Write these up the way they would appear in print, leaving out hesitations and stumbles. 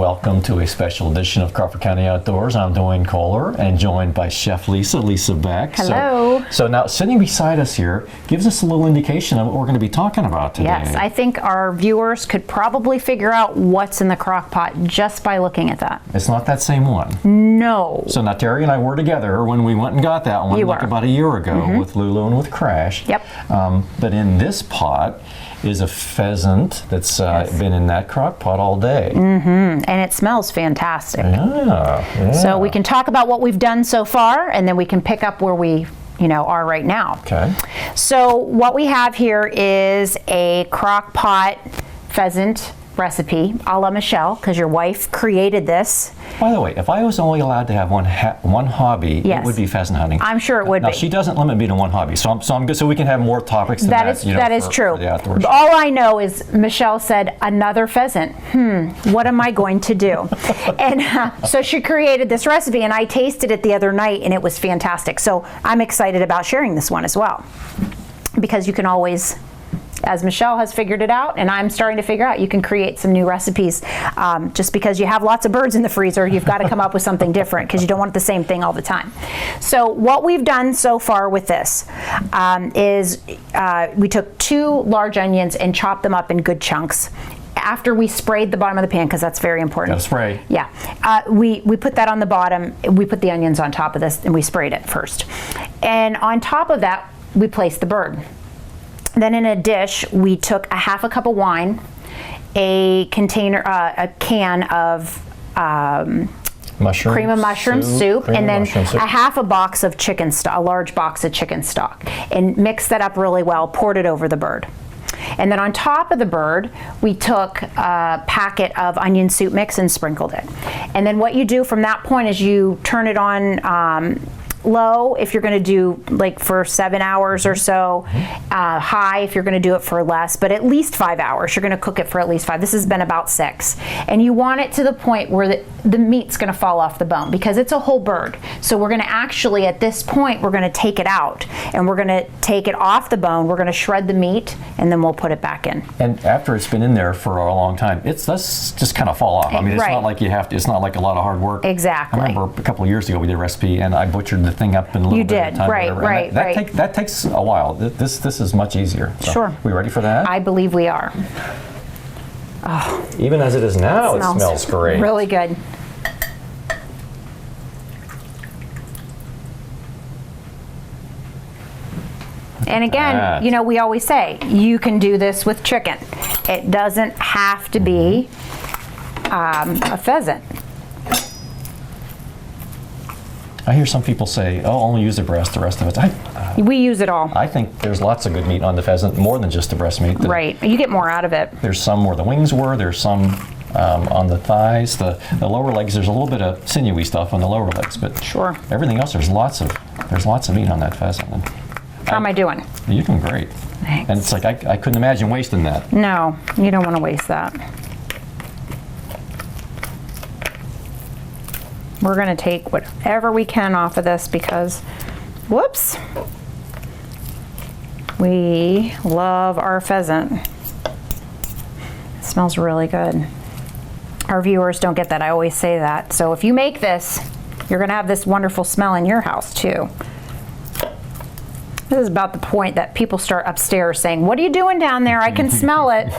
welcome to a special edition of Crawford County Outdoors. I'm Duane Kohler and joined by Chef Lisa Beck. Hello. So now sitting beside us here gives us a little indication of what we're going to be talking about today. Yes, I think our viewers could probably figure out what's in the crock pot just by looking at that. It's not that same one. No. So now Terry and I were together when we went and got that one about a year ago with Lulu and with Crash. Yep. But in this pot is a pheasant that's been in that crock pot all day. And it smells fantastic. Yeah. So we can talk about what we've done so far, and then we can pick up where we are right now. Okay. So what we have here is a crock pot pheasant recipe a la Michelle, because your wife created this. By the way, if I was only allowed to have one hobby, Yes. it would be pheasant hunting. I'm sure it would now, be. she doesn't limit me to one hobby, so I'm good. So we can have more topics than that. That is true. For the outdoors. All I know is Michelle said another pheasant. What am I going to do? And so she created this recipe, and I tasted it the other night, and it was fantastic. So I'm excited about sharing this one as well, because you can always, as Michelle has figured it out, and I'm starting to figure out, you can create some new recipes. Just because you have lots of birds in the freezer, you've got to come up with something different, because you don't want the same thing all the time. So what we've done so far with this is we took 2 large onions and chopped them up in good chunks. After we sprayed the bottom of the pan, because that's very important. Gotta spray. Yeah, we put that on the bottom. We put the onions on top of this, and we sprayed it first. And on top of that, we placed the bird. Then in a dish, we took a half a cup of wine, a can of cream of mushroom soup, and then a half a box of chicken stock, a large box of chicken stock, and mixed that up really well, poured it over the bird. And then on top of the bird, we took a packet of onion soup mix and sprinkled it. And then what you do from that point is you turn it on low if you're going to do like for 7 hours or so, high if you're going to do it for less, but at least 5 hours. You're going to cook it for at least 5. This has been about 6. And you want it to the point where the meat's going to fall off the bone, because it's a whole bird. So we're going to actually, at this point, we're going to take it out, and we're going to take it off the bone. We're going to shred the meat, and then we'll put it back in. And after it's been in there for a long time, it does just kind of fall off. I mean, it's not like you have to, it's not like a lot of hard work. Exactly. I remember a couple of years ago we did a recipe, and I butchered the thing up in a little bit of time. Right. That takes a while. This is much easier. So, sure. We ready for that? I believe we are. Oh, even as it is now, it smells great. Really good. And again, we always say, you can do this with chicken. It doesn't have to be a pheasant. I hear some people say, "Oh, only use the breast. The rest of it." We use it all. I think there's lots of good meat on the pheasant, more than just the breast meat. Right, you get more out of it. There's some where the wings were. There's some on the thighs, the lower legs. There's a little bit of sinewy stuff on the lower legs, but sure, everything else there's lots of meat on that pheasant. And how am I doing? You're doing great. Thanks. And it's like I couldn't imagine wasting that. No, you don't want to waste that. We're going to take whatever we can off of this, because, whoops, we love our pheasant. It smells really good. Our viewers don't get that. I always say that. So if you make this, you're going to have this wonderful smell in your house too. This is about the point that people start upstairs saying, "What are you doing down there? I can smell it."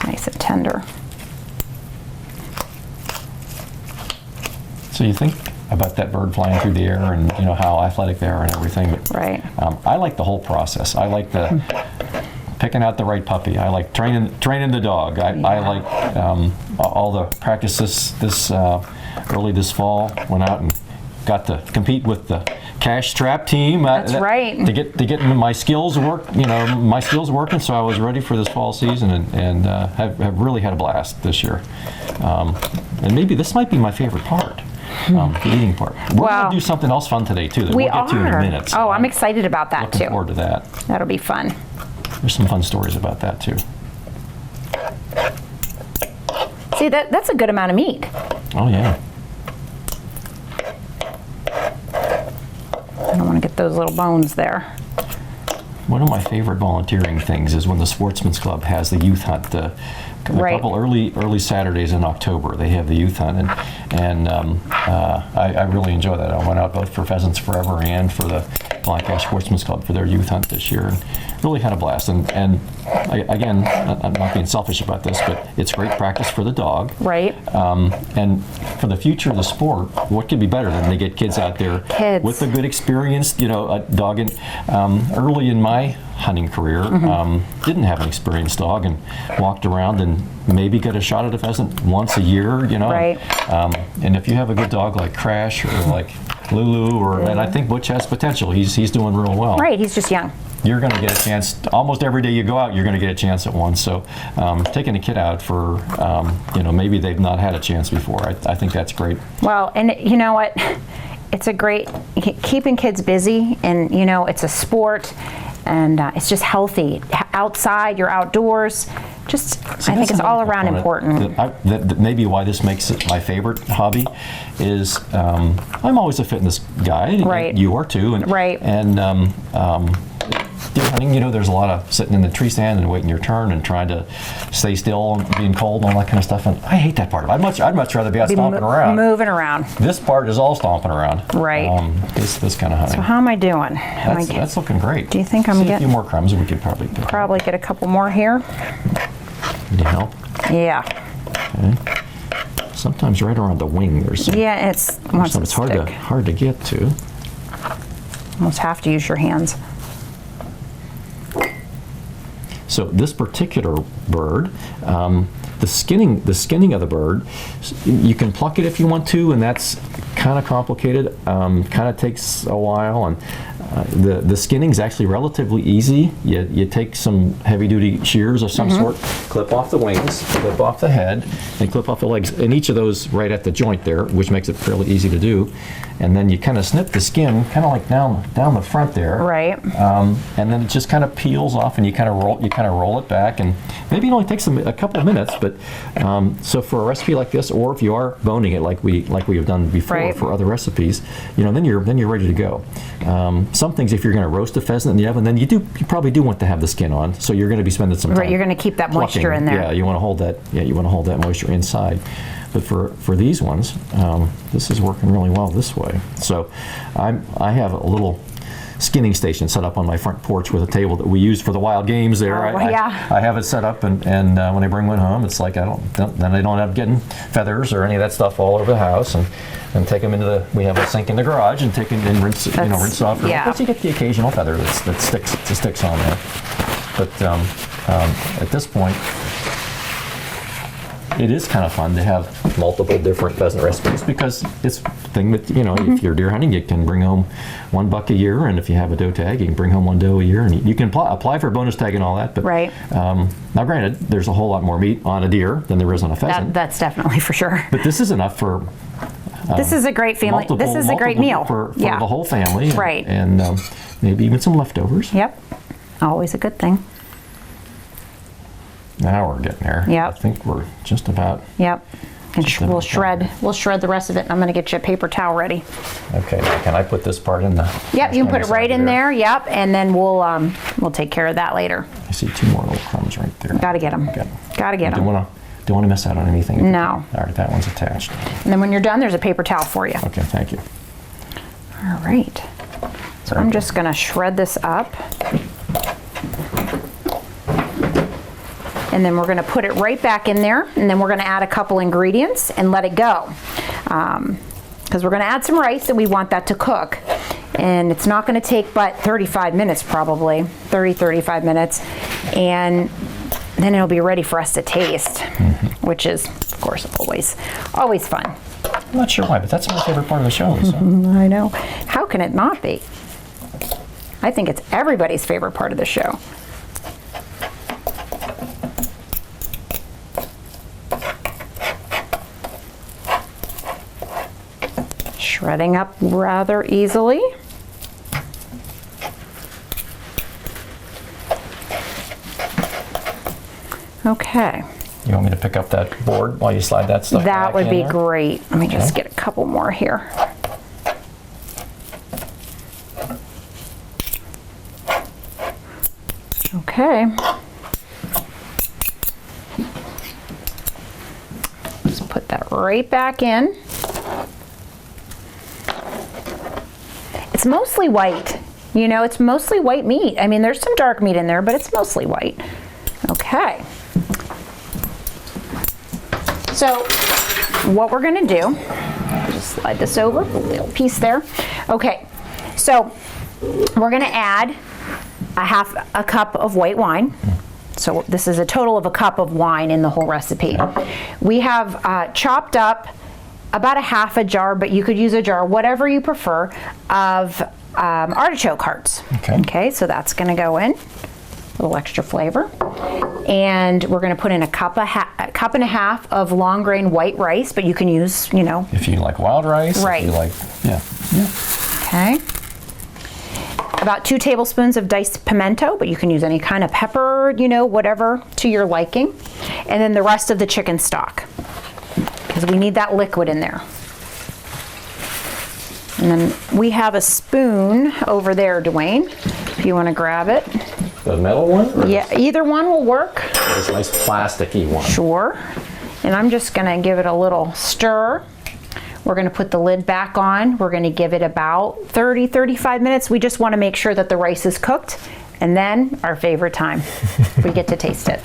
Nice and tender. So you think about that bird flying through the air, and how athletic they are and everything. But, right. I like the whole process. I like the picking out the right puppy. I like training the dog. I like all the practices early this fall. Went out and got to compete with the cash trap team. That's right. To get my skills working, so I was ready for this fall season, and have really had a blast this year. And maybe this might be my favorite part, the eating part. We're going to do something else fun today too that we'll get to in a minute. So I'm excited about that too. Looking forward to that. That'll be fun. There's some fun stories about that too. See, that's a good amount of meat. Oh yeah. I don't want to get those little bones there. one of my favorite volunteering things is when the Sportsman's Club has the youth hunt. A couple early Saturdays in October, they have the youth hunt, and I really enjoy that. I went out both for Pheasants Forever and for the Black Ash Sportsman's Club for their youth hunt this year, and really had a blast. And again, I'm not being selfish about this, but it's great practice for the dog. Right. And for the future of the sport, what could be better than they get kids out there with a good experience, a dog. And early in my hunting career, didn't have an experienced dog and walked around and maybe got a shot at a pheasant once a year, Right. And if you have a good dog like Crash or like Lulu, and I think Butch has potential. He's doing real well. Right, he's just young. You're going to get a chance, almost every day you go out, you're going to get a chance at one. So taking a kid out for, maybe they've not had a chance before, I think that's great. Well, and you know what? It's a great, keeping kids busy, and it's a sport, and it's just healthy. Outside, you're outdoors. I think it's all around important. That maybe why this makes it my favorite hobby is I'm always a fitness guy. Right. You are too. And, right. And deer hunting, there's a lot of sitting in the tree stand and waiting your turn and trying to stay still and being cold and all that kind of stuff. And I hate that part of it. I'd much rather be out stomping around. Moving around. This part is all stomping around. Right. This kind of hunting. So how am I doing? That's looking great. Do you think I'm getting a few more crumbs? We could probably get a couple more here. Need help? Yeah. Okay. Sometimes right around the wing there's some. Yeah, it's hard to get to. Almost have to use your hands. So this particular bird, the skinning of the bird, you can pluck it if you want to, and that's kind of complicated. Kind of takes a while, and the skinning is actually relatively easy. You take some heavy-duty shears of some sort, clip off the wings, clip off the head, and clip off the legs, and each of those right at the joint there, which makes it fairly easy to do. And then you kind of snip the skin, kind of like down the front there. Right. And then it just kind of peels off, and you kind of roll it back, and maybe it only takes a couple of minutes. But so for a recipe like this, or if you are boning it like we have done before for other recipes, then you're ready to go. Some things, if you're going to roast a pheasant in the oven, then you probably do want to have the skin on. So you're going to be spending some time. Right. You're going to keep that moisture in there. Yeah. You want to hold that. Yeah. You want to hold that moisture inside. But for these ones, this is working really well this way. So I have a little skinning station set up on my front porch with a table that we use for the wild games there. I have it set up, and when I bring one home, it's like then I don't end up getting feathers or any of that stuff all over the house, and take them into we have a sink in the garage, and take them and rinse off. Yeah. Plus you get the occasional feather that sticks on there. But at this point, it is kind of fun to have multiple different pheasant recipes, because it's a thing that, if you're deer hunting, you can bring home one buck a year, and if you have a doe tag, you can bring home one doe a year, and you can apply for a bonus tag and all that. But right. Now, granted, there's a whole lot more meat on a deer than there is on a pheasant. That's definitely for sure. But this is enough for. This is a great family. This is a great meal for the whole family. Right. And maybe even some leftovers. Yep. Always a good thing. Now we're getting there. Yep. I think we're just about. Yep. And we'll shred the rest of it. And I'm going to get you a paper towel ready. Okay. Can I put this part in the? Yep. You can put it right in there. Yep. And then we'll take care of that later. I see two more little crumbs right there. Got to get them. Got to get them. Don't want to miss out on anything. No. All right. That one's attached. And then when you're done, there's a paper towel for you. Okay. Thank you. All right. So I'm just going to shred this up. And then we're going to put it right back in there, and then we're going to add a couple ingredients and let it go. Because we're going to add some rice, and we want that to cook. And it's not going to take but 35 minutes probably, 35 minutes. And then it'll be ready for us to taste, which is, of course, always fun. I'm not sure why, but that's my favorite part of the show, Lisa. I know. How can it not be? I think it's everybody's favorite part of the show. Shredding up rather easily. Okay. You want me to pick up that board while you slide that stuff back That would be there? great. Let me just get a couple more here. Okay. Just put that right back in. It's mostly white. You know, it's mostly white meat. I mean, there's some dark meat in there, but it's mostly white. Okay. So what we're gonna do, I'll just slide this over, a little piece there. Okay, so we're gonna add a cup of white wine. So this is a total of a cup of wine in the whole recipe. We have chopped up about a half a jar, but you could use a jar, whatever you prefer, of artichoke hearts. Okay, so that's gonna go in, a little extra flavor. And we're gonna put in a cup and a half of long grain white rice, but you can use, you know. If you like wild rice, right. If you like, Okay. About 2 tablespoons of diced pimento, but you can use any kind of pepper, you know, whatever to your liking. And then the rest of the chicken stock, because we need that liquid in there. And then we have a spoon over there, Duane, if you want to grab it. The metal one? Yeah, either one will work. This nice plasticky one. Sure. And I'm just going to give it a little stir. We're going to put the lid back on. We're going to give it about 30-35 minutes. We just want to make sure that the rice is cooked. And then our favorite time, we get to taste it.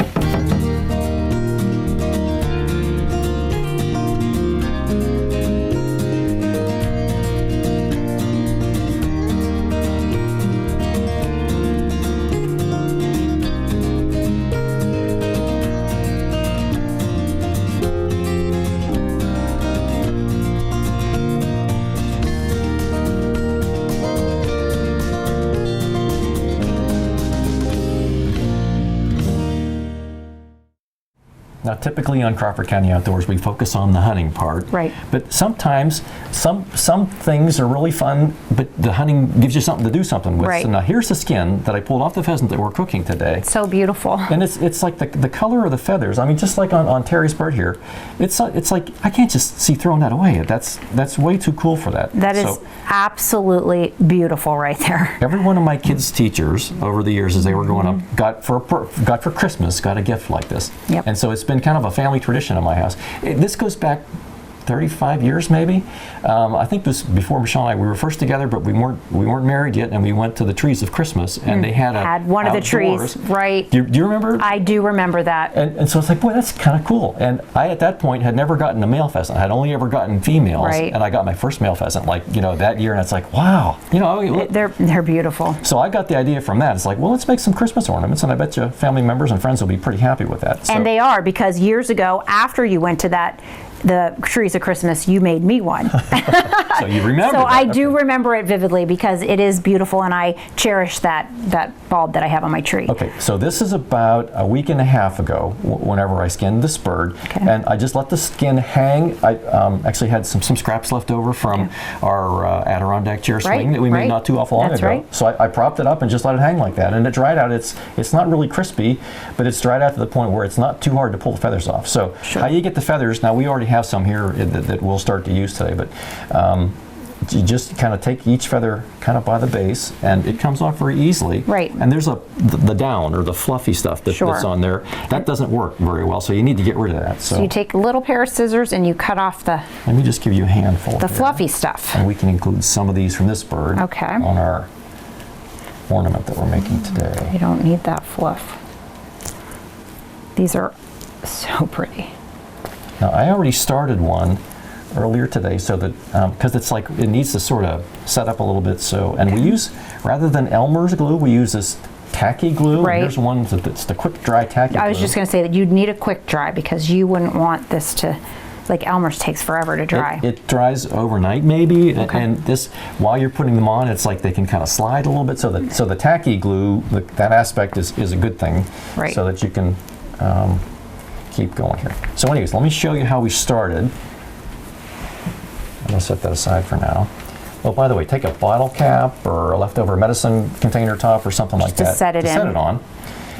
Now, typically on Crawford County Outdoors, we focus on the hunting part. Right. But sometimes, some things are really fun, but the hunting gives you something to do something with. Right. So now here's the skin that I pulled off the pheasant that we're cooking today. So beautiful. And it's like the color of the feathers. I mean, just like on Terry's bird here, it's like I can't just see throwing that away. That's way too cool for that. That is absolutely beautiful right there. Every one of my kids' teachers over the years, as they were growing up, got for Christmas got a gift like this. Yep. And so it's been kind of a family tradition in my house. This goes back 35 years maybe. I think this before Michelle and I, we were first together, but we weren't married yet, and we went to the trees of Christmas, and they had one of the trees, right? Do you remember? I do remember that. And so it's like, boy, that's kind of cool. And I, at that point, had never gotten a male pheasant. I had only ever gotten females. Right. And I got my first male pheasant, like, you know, that year, and it's like, wow. You know, they're beautiful. So I got the idea from that. It's like, well, let's make some Christmas ornaments, and I bet you family members and friends will be pretty happy with that. And they are, because years ago, after you went to the trees of Christmas, you made me one. So you remember So that. I do remember it vividly, because it is beautiful, and I cherish that bulb that I have on my tree. Okay, so this is about a week and a half ago, whenever I skinned this bird, and I just let the skin hang. I actually had some scraps left over from our Adirondack chair swing that we made not too awful long ago. Right. So I propped it up and just let it hang like that, and it dried out. It's not really crispy, but it's dried out to the point where it's not too hard to pull the feathers off. So how you get the feathers, now we already have some here that we'll start to use today, but you just kind of take each feather kind of by the base, and it comes off very easily. Right. And there's the down, or the fluffy stuff that's on there. That doesn't work very well, so you need to get rid of that. So you take a little pair of scissors and you cut off let me just give you a handful. The fluffy stuff. And we can include some of these from this bird on our ornament that we're making today. You don't need that fluff. These are so pretty. Now, I already started one earlier today, so that because it's like it needs to sort of set up a little bit. So, and we use, rather than Elmer's glue, we use this tacky glue. Right. Here's one that's the quick dry tacky glue. I was just going to say that you'd need a quick dry, because you wouldn't want this to, like Elmer's takes forever to dry. It dries overnight maybe, and this, while you're putting them on, it's like they can kind of slide a little bit. So the tacky glue, that aspect is a good thing, so that you can keep going here. So anyways, let me show you how we started. I'm going to set that aside for now. Oh, by the way, take a bottle cap or a leftover medicine container top or something like that. Set it on.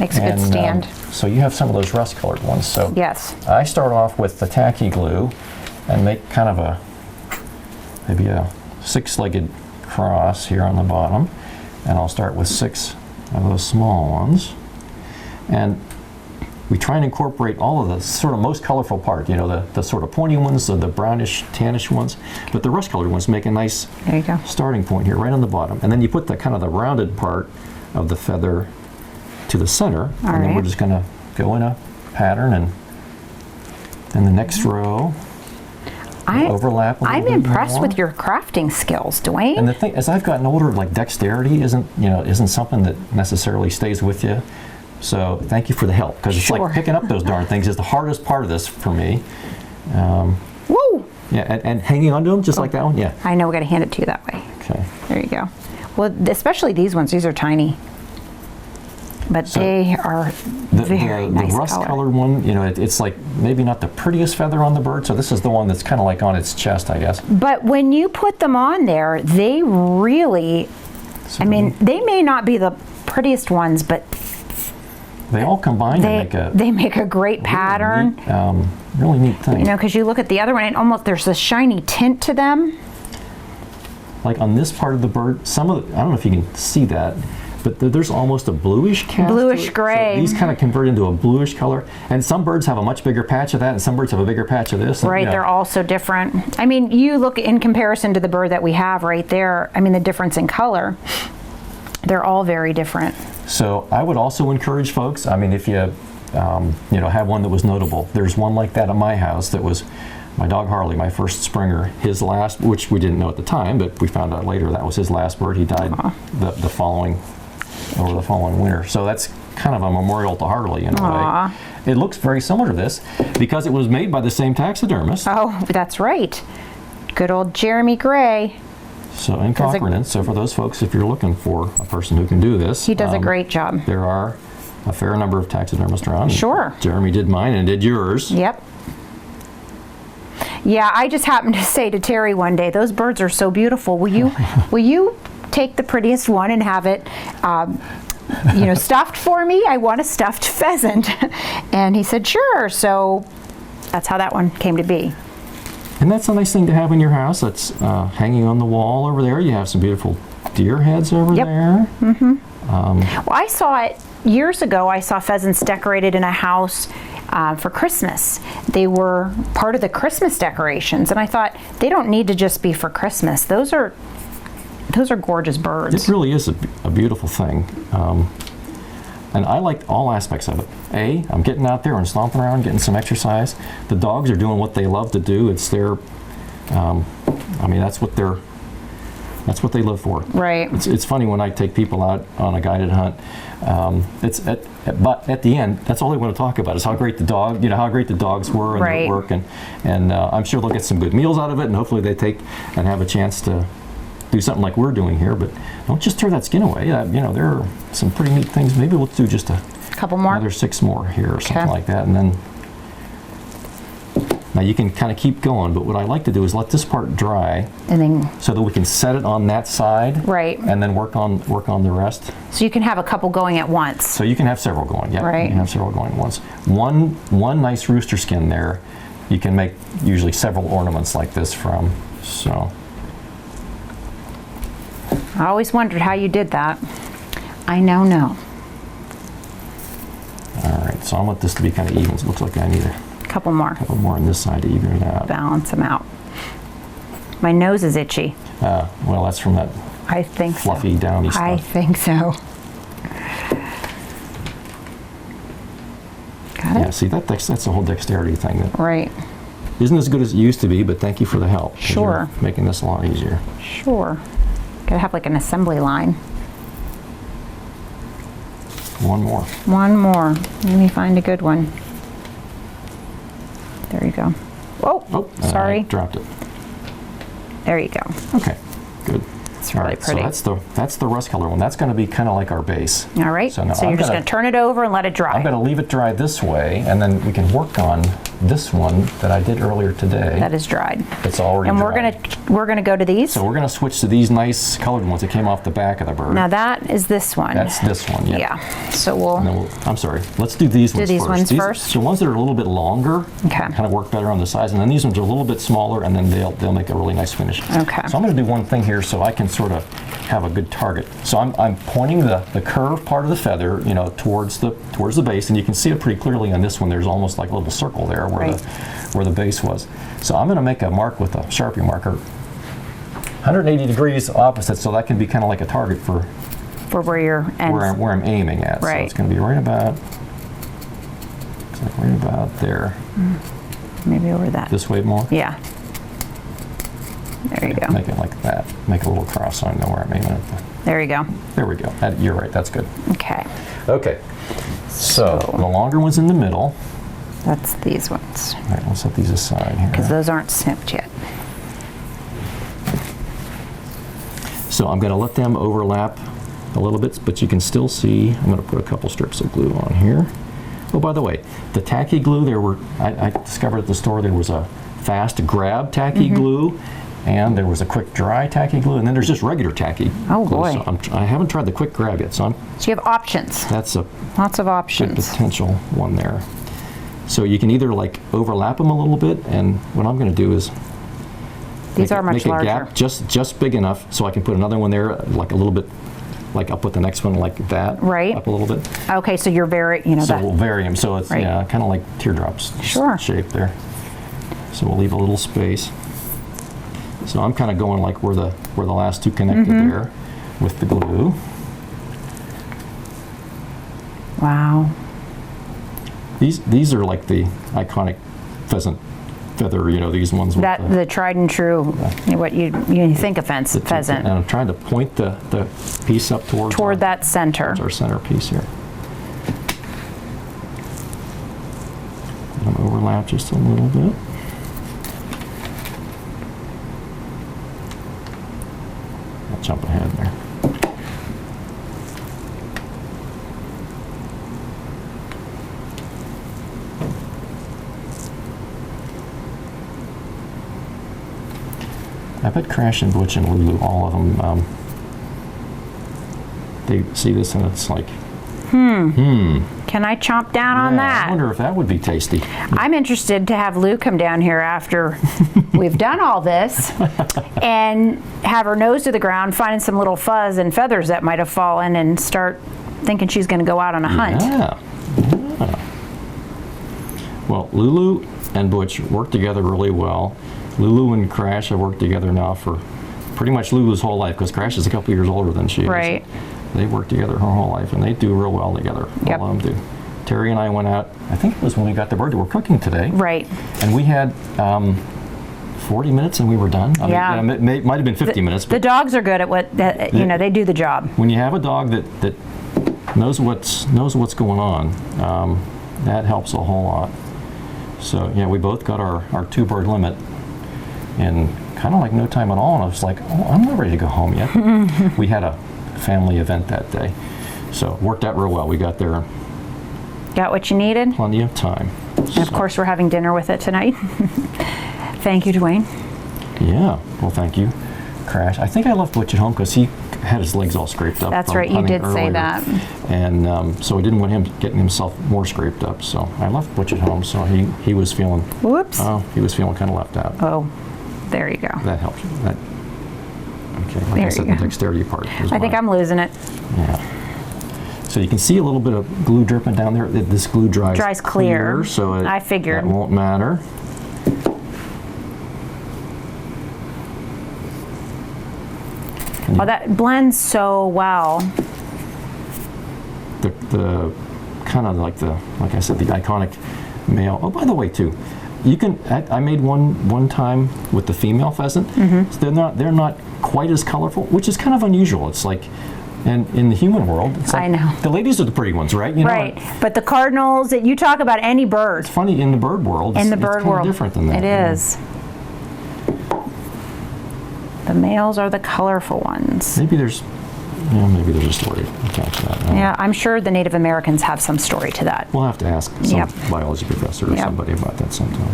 Makes a good stand. So you have some of those rust-colored ones. So yes. I start off with the tacky glue and make kind of maybe a six-legged cross here on the bottom. And I'll start with 6 of those small ones. And we try and incorporate all of the sort of most colorful part, you know, the sort of pointy ones, the brownish, tannish ones, but the rust-colored ones make a nice There you go. starting point here, right on the bottom. And then you put the kind of the rounded part of the feather to the center, and then we're just going to go in a pattern, and then the next row we'll overlap a little I'm bit impressed more. with your crafting skills, Duane. And the thing, as I've gotten older, like dexterity isn't something that necessarily stays with you. So thank you for the help, because it's Sure. like picking up those darn things is the hardest part of this for me. Woo! Yeah, and hanging onto them just like that one. Yeah. I know we got to hand it to you that way. Okay. There you go. Well, especially these ones. These are tiny, but So they are very nice the rust color. colored one, you know, it's like maybe not the prettiest feather on the bird. So this is the one that's kind of like on its chest, I guess. But when you put them on there, they really, So I mean, they may not be the prettiest ones, but they all combine to they make a great pattern. Really neat thing. You know, because you look at the other one, and almost there's a shiny tint to them. Like on this part of the bird, I don't know if you can see that, but there's almost a bluish cast. Bluish to it. gray. So these kind of convert into a bluish color, and some birds have a much bigger patch of that, and some birds have a bigger patch of this. and, Right, you know, they're all so different. I mean, you look in comparison to the bird that we have right there, I mean, the difference in color, they're all very different. So I would also encourage folks, I mean, if you, you know, have one that was notable. There's one like that at my house that was my dog Harley, my first Springer, his last, which we didn't know at the time, but we found out later that was his last bird. He died over the following winter. So that's kind of a memorial to Harley in a way. It looks very similar to this because it was made by the same taxidermist. Oh, that's right. Good old Jeremy Gray. So in Crawford. So for those folks, if you're looking for a person who can do this, He does a great job. there are a fair number of taxidermists around. Sure. Jeremy did mine and did yours. Yep. Yeah, I just happened to say to Terry one day, those birds are so beautiful. Will you take the prettiest one and have it, you know, stuffed for me? I want a stuffed pheasant. And he said, sure. So that's how that one came to be. And that's a nice thing to have in your house. That's hanging on the wall over there. You have some beautiful deer heads over there. Well, I saw it years ago. I saw pheasants decorated in a house for Christmas. They were part of the Christmas decorations, and I thought they don't need to just be for Christmas. Those are gorgeous birds. It really is a beautiful thing. And I like all aspects of it. I'm getting out there and stomping around, getting some exercise. The dogs are doing what they love to do. It's their, I mean, that's what they live for. Right. It's funny when I take people out on a guided hunt. But at the end, that's all they want to talk about is how great the dog, you know, how great the dogs were and their work, and I'm sure they'll get some good meals out of it, and hopefully they take and have a chance to do something like we're doing here. But don't just throw that skin away. You know, there are some pretty neat things. Maybe we'll do just couple more. another 6 more here or something like that, and then. Now you can kind of keep going, but what I like to do is let this part dry, And then, so that we can set it on that side, right. and then work on the rest. So you can have a couple going at once. So you can have several going. Yeah, Right. you can have several going at once. One nice rooster skin there, you can make usually several ornaments like this from. So I always wondered how you did that. I now know. all right, so I want this to be kind of even. So it looks like I need a Couple more. couple more on this side to even it out. Balance them out. My nose is itchy. Well, that's from that I think fluffy, so. downy stuff. I think so. Got it? Yeah, see, that's the whole dexterity thing that Right. isn't as good as it used to be, but thank you for the help. 'Cause Sure. you're making this a lot easier. Sure. Gotta have like an assembly line. One more. One more. Let me find a good one. There you go. Whoa, Oh, sorry. I dropped it. There you go. Okay, good. It's All really right, pretty. so that's the rust color one. That's going to be kind of like our base. All right. So So, now you're I'm just gonna- going to turn it over and let it dry. I'm going to leave it dry this way, and then we can work on this one that I did earlier today. That is dried. It's already And dried. we're gonna go to these. So we're going to switch to these nice colored ones that came off the back of the bird. Now that is this one. That's this one, yeah. Yeah. So And then I'm sorry, let's do these ones these first. ones first? The ones that are a little bit longer Okay. kind of work better on the size, and then these ones are a little bit smaller, and then they'll make a really nice finish. Okay. So I'm going to do one thing here so I can sort of have a good target. So I'm pointing the curved part of the feather, you know, towards the base, and you can see it pretty clearly on this one. There's almost like a little circle there where the base was. So I'm going to make a mark with a Sharpie marker, 180 degrees opposite, so that can be kind of like a target for where your where I'm aiming at. Right. So it's going to be right about, looks like right about there. Maybe over that. This way more. Yeah. There you go. Make it like that. Make a little cross so I know where I'm aiming at. There you go. There we go. You're right. That's good. Okay. Okay. So the longer one's in the middle. That's these ones. All right, let's set these aside here. Because those aren't snipped yet. So I'm going to let them overlap a little bit, but you can still see. I'm going to put a couple strips of glue on here. Oh, by the way, the tacky glue, I discovered at the store there was a fast grab tacky glue, and there was a quick dry tacky glue, and then there's just regular tacky Oh, glue. boy. So I haven't tried the quick grab yet, so you have options. that's a Lots of good options. potential one there. So you can either like overlap them a little bit, and what I'm going to do is These are much make a larger. gap just big enough so I can put another one there, like a little bit, like I'll put the next one like that, Right. up a little bit. Okay, so you're So that. we'll vary them, so it's Right. yeah, kind of like teardrops Sure. shape there. So we'll leave a little space. So I'm kind of going like where the last two connected there with the glue. Wow. These are like the iconic pheasant feather, you know, these ones with That the tried and true, what you think of pheasant. And I'm trying to point the piece up towards Toward that center. our center piece here. Let them overlap just a little bit. I'll jump ahead there. I bet Crash and Butch and Lulu, all of them, they see this and it's like, Can I chomp down on yeah, I that? wonder if that would be tasty. I'm interested to have Lou come down here after we've done all this and have her nose to the ground, finding some little fuzz and feathers that might have fallen, and start thinking she's going to go out on a hunt. Yeah. Well, Lulu and Butch work together really well. Lulu and Crash have worked together now for pretty much Lulu's whole life, because Crash is a couple years older than she is. Right. They work together her whole life, and they do real well together. Yep. All of them do. Terry and I went out, I think it was when we got the bird. We were cooking today. Right. And we had 40 minutes and we were done. I Yeah. mean, it might have been 50 minutes. The But dogs are good at what, they do the job. when you have a dog that knows what's going on, that helps a whole lot. So yeah, we both got our 2-bird limit in kind of like no time at all, and I was like, oh, I'm not ready to go home yet. We had a family event that day, so it worked out real well. We got there Got what you needed? plenty of time. And of course, we're having dinner with it tonight. Thank you, Duane. Yeah, well, thank you, Crash. I think I left Butch at home because he had his legs all scraped up. That's from right, you hunting did say earlier. that. And so I didn't want him getting himself more scraped up, so I left Butch at home, so he was feeling, Whoops. he was feeling kind of left out. Oh, there you go. That helps. That, okay, like There I said, you the go. dexterity part. I think I'm losing it. Yeah. So you can see a little bit of glue dripping down there. This glue dries clear. so I figured. that won't matter. Oh, that blends so well. The kind of like like I said, the iconic male. Oh, by the way, too, you can. I made one time with the female pheasant. So they're not quite as colorful, which is kind of unusual. It's like, and in the human world, it's like I know. the ladies are the pretty ones, right? You know, Right, but the cardinals, you talk about any bird. funny in the bird world. In the it's bird kinda world, different than that. it is. The males are the colorful ones. Maybe there's a story attached to that. I don't know. Yeah, I'm sure the Native Americans have some story to that. We'll have to ask some Yep. biology professor or Yep. somebody about that sometime.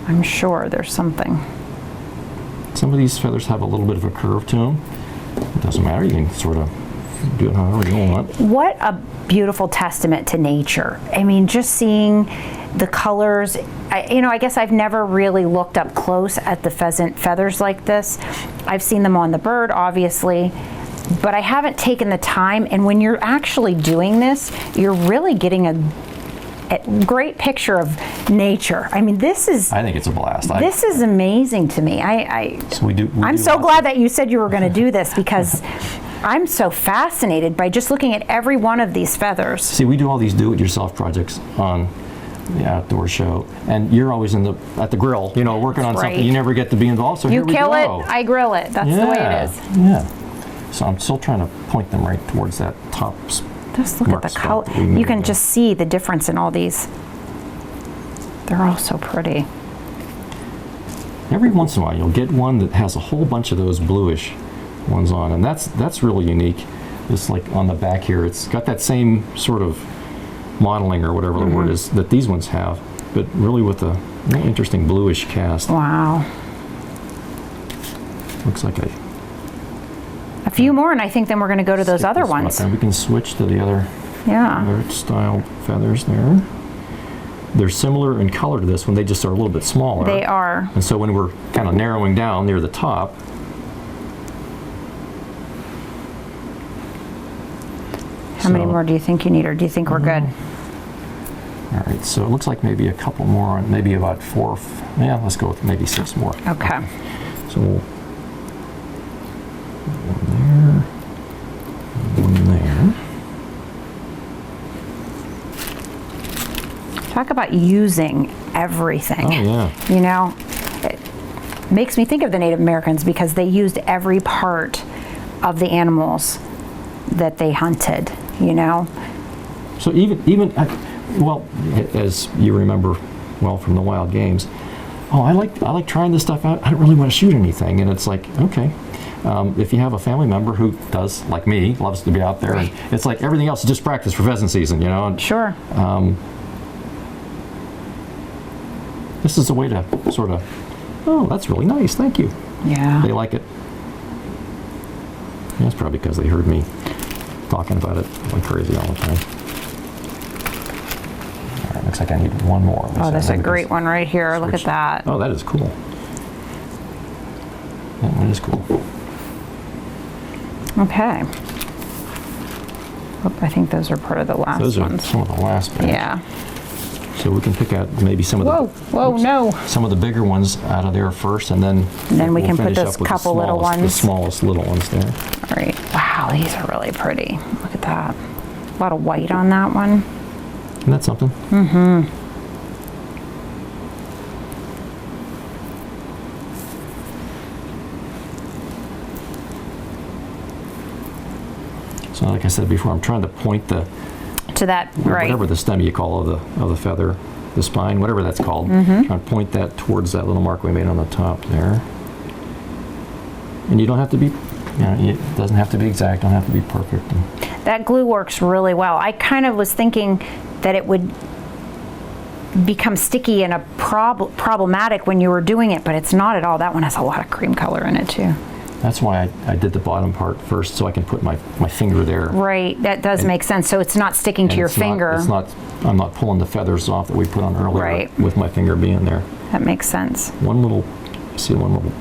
I'm sure there's something. Some of these feathers have a little bit of a curve to them. It doesn't matter. You can sort of do it however you want. What a beautiful testament to nature. I mean, just seeing the colors. I guess I've never really looked up close at the pheasant feathers like this. I've seen them on the bird, obviously, but I haven't taken the time. And when you're actually doing this, you're really getting a great picture of nature. I mean, this is. I think it's a blast. This is amazing to me. I'm so glad that you said you were going to do this, because I'm so fascinated by just looking at every one of these feathers. See, we do all these do-it-yourself projects on the outdoor show, and you're always at the grill, working on something. You never get to be involved. So you here we kill go. it, I grill it. That's the way it is. Yeah. So I'm still trying to point them right towards that top. Just look at the color. You can just see the difference in all these. They're all so pretty. Every once in a while, you'll get one that has a whole bunch of those bluish ones on, and that's really unique. Just like on the back here, it's got that same sort of modeling or whatever the word is that these ones have, but really with a really interesting bluish cast. Wow. Looks like a few more, and I think then we're going to go to those other ones. And we can switch to the other style feathers there. They're similar in color to this one, they just are a little bit smaller. They are. And so when we're kind of narrowing down near the top, how many more do you think you need, or do you think we're good? All right, so it looks like maybe a couple more, maybe about 4. Yeah, let's go with maybe 6 more. Okay. So we'll one there. Talk about using everything. Oh, yeah. It makes me think of the Native Americans, because they used every part of the animals that they hunted, So even well, as you remember well from the wild games, I like trying this stuff out. I don't really want to shoot anything, and it's like, okay. If you have a family member who does, like me, loves to be out there, and it's like everything else is just practice for pheasant season, And, sure. This is a way to sort of, that's really nice, thank you. Yeah. They like it. That's probably because they heard me talking about it like crazy all the time. All right, looks like I need one more. Oh, that's a great one right here. Look at that. Oh, that is cool. That one is cool. Okay. I think those are part of the last ones. Those are some of the last batch. Yeah. So we can pick out maybe some of some of the bigger ones out of there first, and then we can put those couple little ones. The smallest little ones there. All right. Wow, these are really pretty. Look at that. A lot of white on that one. Isn't that something? Mm-hmm. So like I said before, I'm trying to point to that, whatever the stem you call of the feather, the spine, whatever that's called. Trying to point that towards that little mark we made on the top there. And you don't have to be, it doesn't have to be exact, don't have to be perfect. That glue works really well. I kind of was thinking that it would become sticky and problematic when you were doing it, but it's not at all. That one has a lot of cream color in it too. That's why I did the bottom part first, so I can put my finger there. Right, that does make sense. So it's not sticking to your finger. I'm not pulling the feathers off that we put on earlier with my finger being there. That makes sense. One little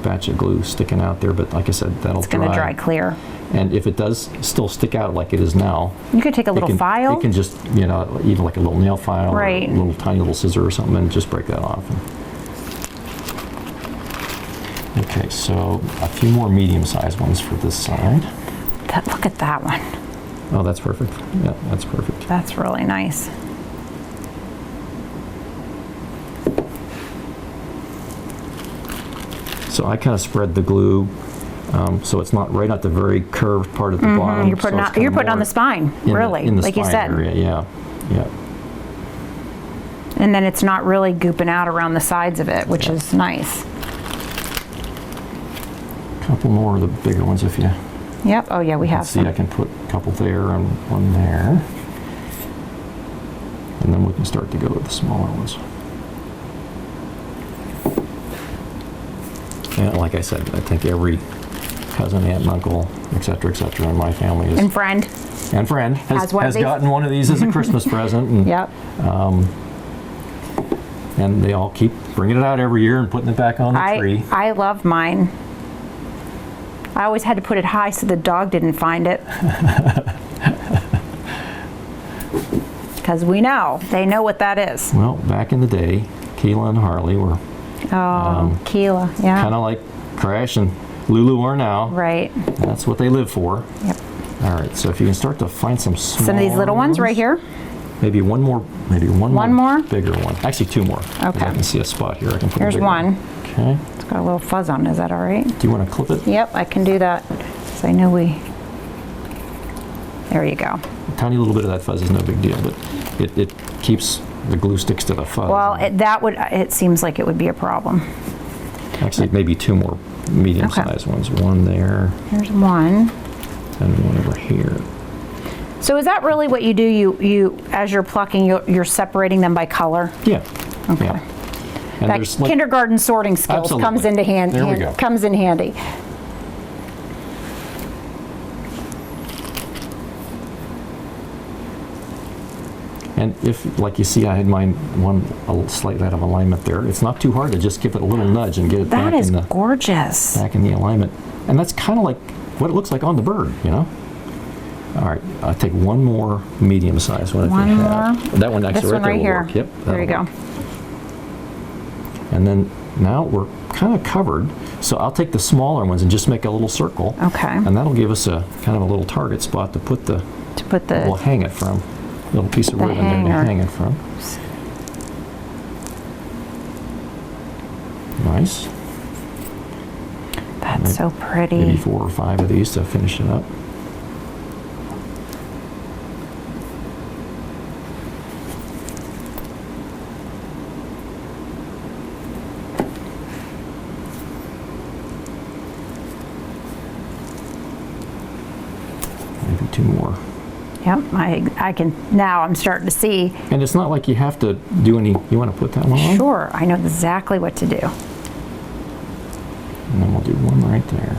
batch of glue sticking out there, but like I said, that'll dry. It's going to dry clear. And if it does still stick out like it is now, you could take a little file. You can just, even like a little nail file, or a little tiny little scissor or something, and just break that off. Okay, so a few more medium-sized ones for this side. Look at that one. Oh, that's perfect. Yeah, that's perfect. That's really nice. So I kind of spread the glue so it's not right at the very curved part at the bottom. You're putting on the spine, really, in the like spine you said. Area, yeah. And then it's not really gooping out around the sides of it, which is nice. A couple more of the bigger ones if you... Yep, oh yeah, we have some. See, I can put a couple there and one there. And then we can start to go with the smaller ones. Yeah, like I said, I think every cousin, aunt, and uncle, etc., and my family is And friend. has one of these. gotten one of these as a Christmas present. And, Yep. and they all keep bringing it out every year and putting it back on the tree. I love mine. I always had to put it high so the dog didn't find it. Because they know what that is. Well, back in the day, Keela and Harley were Keela, yeah. kind of like Crash and Lulu are now. Right. That's what they live for. Yep. All right, so if you can start to find some Some of these little ones right here. Maybe one more, One more? bigger one. Actually, two more. 'Cause Okay. I can see a spot here. I can put Here's a bigger one. Okay. It's got a little fuzz on it. Is that all right? Do you want to clip it? Yep, I can do that. So I know there you go. A tiny little bit of that fuzz is no big deal, but it keeps the glue sticks to the fuzz. Well, it seems like it would be a problem. Actually, maybe two more medium-sized ones. One there Here's one. and one over here. So is that really what you do? You as you're plucking, you're separating them by color? Yeah. Okay. Yeah. And That there's like, kindergarten sorting skills Absolutely. comes into There we go. comes in handy. and if, like you see, I had mine a slight out of alignment there. It's not too hard to just give it a little nudge and get it That back is in the gorgeous. back in the alignment. And that's kind of like what it looks like on the bird, you know? All right, I'll take one more medium size one if One you have. more. That one actually This one right there right will here. work. Yep. There you that'll go. work. And then now we're kind of covered. So I'll take the smaller ones and just make a little circle. Okay. And that'll give us a kind of a little target spot to put the, we'll hang it from. Little piece of The ribbon there hanger. to hang it from. Nice. That's so pretty. Maybe 4 or 5 of these to finish it up. Maybe 2 more. Yep, I can, now I'm starting to see. And it's not like you have to do any, you want to put that one on? Sure, I know exactly what to do. And then we'll do one right there.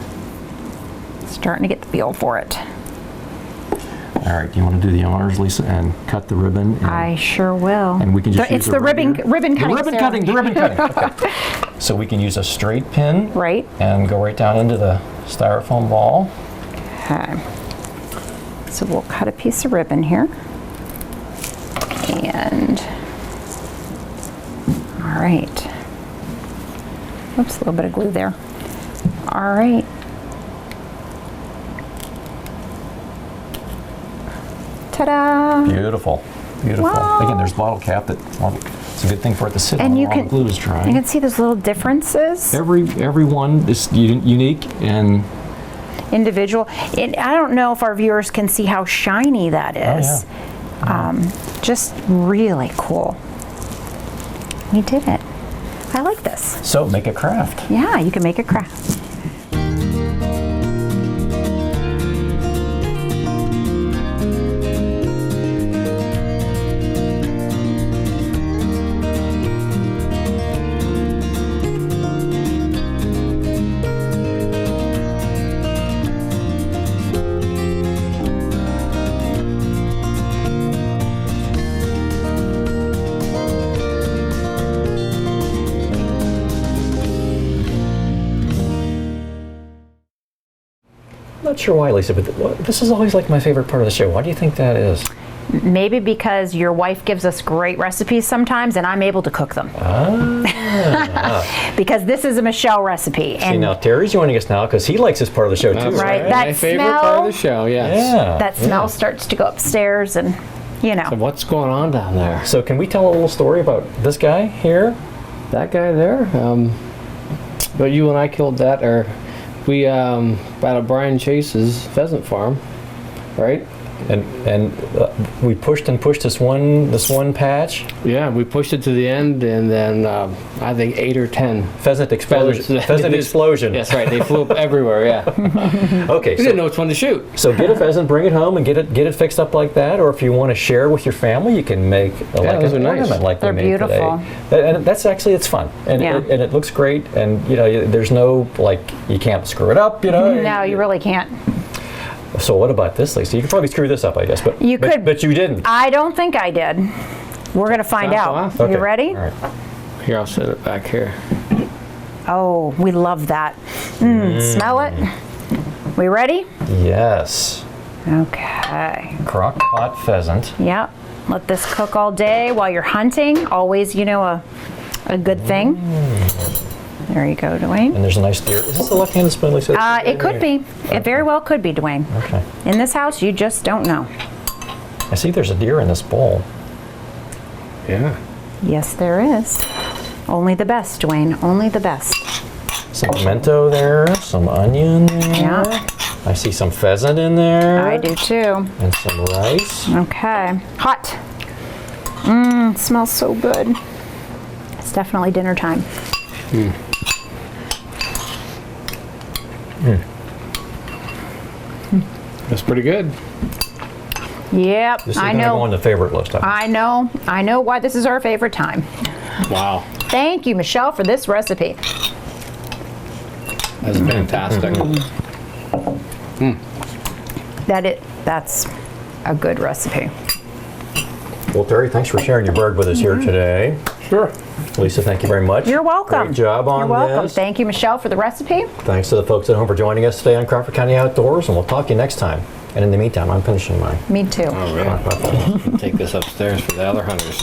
Starting to get the feel for it. All right, do you want to do the honors, Lisa, and cut the ribbon? And, I sure will. and we can just use It's a the ribbon regular- cutting. The ribbon ceremony. cutting. Okay. So we can use a straight pin. Right. And go right down into the styrofoam ball. Okay. So we'll cut a piece of ribbon here. And, all right. Oops, a little bit of glue there. All right. Ta-da! Beautiful, beautiful. Wow. Again, there's bottle cap that, well, it's a good thing for it to sit on And you while the can, glue is drying. you can see those little differences. Every one is unique and Individual. And I don't know if our viewers can see how shiny that is. Just really cool. We did it. I like this. so make a craft. Yeah, you can make a craft. Not sure why, Lisa, but this is always like my favorite part of the show. Why do you think that is? Maybe because your wife gives us great recipes sometimes and I'm able to cook them. Because this is a Michelle recipe. See, now Terry's joining us now because he likes this part of the show too. That's Right, right. that My favorite part of the show, yes. Yeah. that smell starts to go upstairs and, you know. So what's going on down there? So can we tell a little story about this guy here? That guy there? But you and I killed that, or we out of Brian Chase's pheasant farm, right? And we pushed and pushed this one patch. Yeah, we pushed it to the end, and then I think 8 or 10 Pheasant explosion. feathers. Pheasant explosion. That's right. They flew up everywhere. Yeah. Okay. We didn't know which one to shoot. So get a pheasant, bring it home, and get it fixed up like that. Or if you want to share with your family, you can make like those an are nice. ornament like They're we made beautiful. today. And that's actually, it's fun, and Yeah. it looks great. And you know, there's no like, you can't screw it up. You know. No, you really can't. So what about this, Lisa? You could probably screw this up, I guess, but You could. but you didn't. I don't think I did. We're going to find Top out. off? Okay. You ready? All right. Here, I'll set it back here. Oh, we love that. Smell it? We ready? Yes. Okay. Crock pot pheasant. Yep. Let this cook all day while you're hunting. Always, you know, a good thing. There you go, Duane. And there's a nice deer. Is this a left-handed spoon, Lisa? It could be. It very well could be, Duane. Okay. In this house, you just don't know. I see there's a deer in this bowl. Yeah. Yes, there is. Only the best, Duane. Only the best. Some pimento there, some onion there. Yeah. I see some pheasant in there. I do too. And some rice. Okay. Hot. Smells so good. It's definitely dinner time. That's pretty good. Yep. This is I going to go know. on the favorite list. I know why this is our favorite time. Wow. Thank you, Michelle, for this recipe. That's fantastic. That's a good recipe. Well, Terry, thanks for sharing your bird with us here today. Sure. Lisa, thank you very much. You're welcome. Great job on You're welcome. this. Thank you, Michelle, for the recipe. Thanks to the folks at home for joining us today on Crawford County Outdoors, and we'll talk to you next time. And in the meantime, I'm finishing mine. Me too. All right. Take this upstairs for the other hunters.